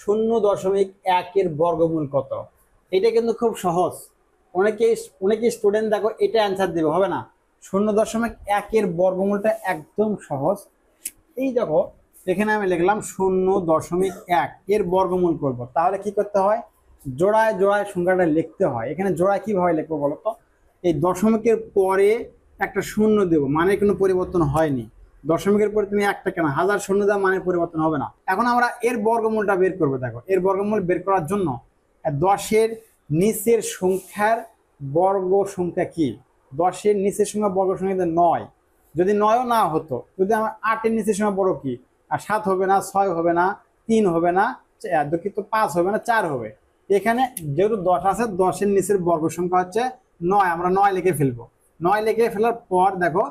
0.1 এর বর্গমূল কত? এটা কিন্তু খুব সহজ। অনেকেই অনেকেই স্টুডেন্ট দেখো এটা অ্যান্সার দেবে, হবে না। 0.1 এর বর্গমূলটা একদম সহজ। এই দেখো এখানে আমি লিখলাম 0.1 এর বর্গমূল করব, তাহলে কি করতে হয়? জোড়ায় জোড়ায় সংখ্যাটা লিখতে হয়। এখানে জোড়ায় কিভাবে লিখবো বলো তো? এই দশমিকের পরে একটা শূন্য দেবো, মানে কোনো পরিবর্তন হয়নি। দশমিকের পরে তুমি একটা কেন হাজার শূন্য দেওয়া, মানে পরিবর্তন হবে না। এখন আমরা এর বর্গমূলটা বের করবো। দেখো এর বর্গমূল বের করার জন্য 10-এর নিচের সংখ্যার বর্গ সংখ্যা কি? 10-এর নিচের সংখ্যা বর্গ সংখ্যা 9। যদি 9ও না হতো, যদি আমার 8-এর নিচের সংখ্যা বড় কি? আর 7 হবে না, 6 হবে না, 3 হবে না, দুঃখিত 5 হবে না, 4 হবে। এখানে যেহেতু 10 আছে, 10-এর নিচের বর্গ সংখ্যা হচ্ছে 9, আমরা 9 লিখে ফেলবো। 9 লিখে ফেলার পর দেখো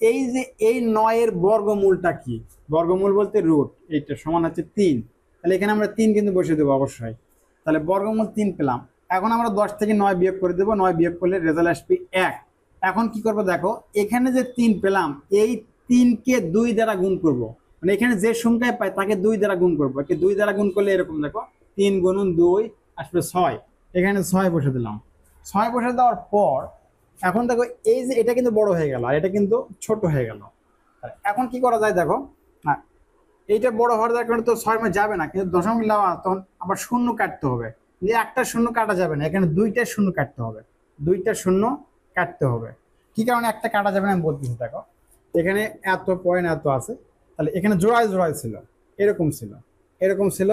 এই যে এই 9-এর বর্গমূলটা কি? বর্গমূল বলতে রুট, এইটা সমান হচ্ছে 3। তাহলে এখানে আমরা 3 কিন্তু বসিয়ে দেবো অবশ্যই। তাহলে বর্গমূল 3 পেলাম। এখন আমরা 10 থেকে 9 বিয়োগ করে দেবো, 9 বিয়োগ করলে রেজাল্ট আসবে 1। এখন কি করবো দেখো, এখানে যে 3 পেলাম, এই 3-কে 2 দ্বারা গুণ করব। মানে এখানে যে সংখ্যায় পাই তাকে 2 দ্বারা গুণ করবো। একে 2 দ্বারা গুণ করলে এরকম দেখো 3 গুণন 2 আসবে 6। এখানে 6 বসে দিলাম। 6 বসে দেওয়ার পর এখন দেখো এই যে এটা কিন্তু বড় হয়ে গেল আর এটা কিন্তু ছোট হয়ে গেল। এখন কি করা যায় দেখো, হ্যাঁ এইটা বড় হওয়ার কারণে তো 6 মে যাবে না, কিন্তু দশমিক নেওয়া তখন আবার শূন্য কাটতে হবে। যে একটা শূন্য কাটা যাবে না, এখানে 2টা শূন্য কাটতে হবে। 2টা শূন্য কাটতে হবে। কি কারণে একটা কাটা যাবে না আমি বলতেছি দেখো, এখানে এত পয়েন্ট এত আছে, তাহলে এখানে জোড়ায় জোড়ায় ছিল, এরকম ছিল, এরকম ছিল,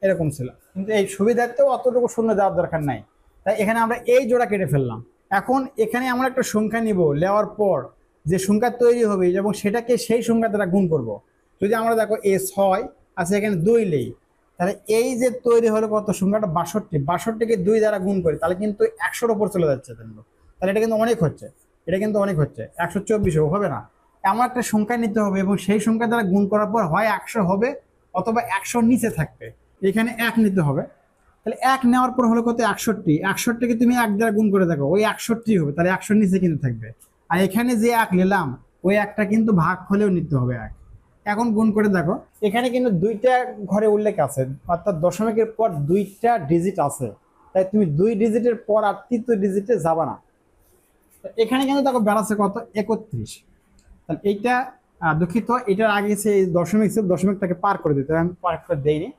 এরকম ছিল, কিন্তু এই সুবিধার্থেও অতটুকু শূন্য দেওয়ার দরকার নাই। তাই এখানে আমরা এই জোড়া কেটে ফেললাম। এখন এখানে আমরা একটা সংখ্যা নিব, নেওয়ার পর যে সংখ্যা তৈরি হবে এবং সেটাকে সেই সংখ্যা দ্বারা গুণ করব। যদি আমরা দেখো এই 6 আছে, এখানে 2 নেই, তাহলে এই যে তৈরি হলো কত সংখ্যাটা 62, 62কে 2 দ্বারা গুণ করি তাহলে কিন্তু 100-র উপর চলে যাচ্ছে। তাহলে এটা কিন্তু অনেক হচ্ছে, এটা কিন্তু অনেক হচ্ছে, 124 হবে না। এমন একটা সংখ্যা নিতে হবে এবং সেই সংখ্যা দ্বারা গুণ করার পর হয় 100 হবে অথবা 100-র নিচে থাকবে। এখানে 1 নিতে হবে। তাহলে 1 নেওয়ার পর হলো কত? 61। 61কে তুমি 1 দ্বারা গুণ করে দেখো, ওই 61 হবে, তাহলে 100-র নিচে কিন্তু থাকবে। আর এখানে যে 1 নিলাম, ওই 1টা কিন্তু ভাগ হলেও নিতে হবে 1। এখন গুণ করে দেখো, এখানে কিন্তু 2টা ঘরে উল্লেখ আছে, অর্থাৎ দশমিকের পর 2টা ডিজিট আছে। তাই তুমি 2 ডিজিটের পর আর 3য় ডিজিটে যাবা না। এখানে কিন্তু দেখো বেড়াচ্ছে কত? 31। তাহলে এইটা দুঃখিত, এটার আগে সে দশমিক ছিল, দশমিকটাকে পার করে দিতে হবে। আমি পার করে দেইনি,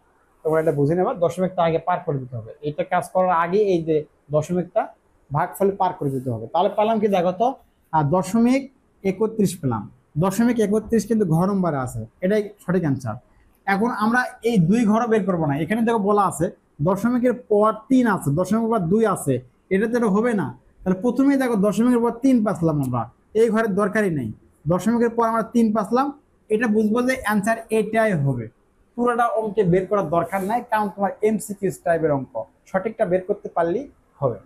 তোমরা এটা বুঝে নেবা। দশমিকটা আগে পার করে দিতে হবে, এইটা কাজ করার আগে এই যে দশমিকটা ভাগফলে পার করে দিতে হবে। তাহলে পেলাম কি দেখো তো, 0.31 পেলাম। 0.31 কিন্তু ঘর নম্বরে আছে, এটাই সঠিক অ্যান্সার। এখন আমরা এই 2 ঘরও বের করবো না। এখানে দেখো বলা আছে দশমিকের পর 3 আছে, দশমিকের পর 2 আছে, এটা তো হবে না। তাহলে প্রথমেই দেখো দশমিকের পর 3 পাচ্লাম, আমরা এই ঘরের দরকারই নেই। দশমিকের পর আমরা 3 পাচ্লাম, এটা বুঝবো যে অ্যান্সার এটাই হবে। পুরোটা অঙ্কে বের করার দরকার নাই, কারণ তোমার এমসিকিউ টাইপের অঙ্ক, সঠিকটা বের করতে পারলেই হবে।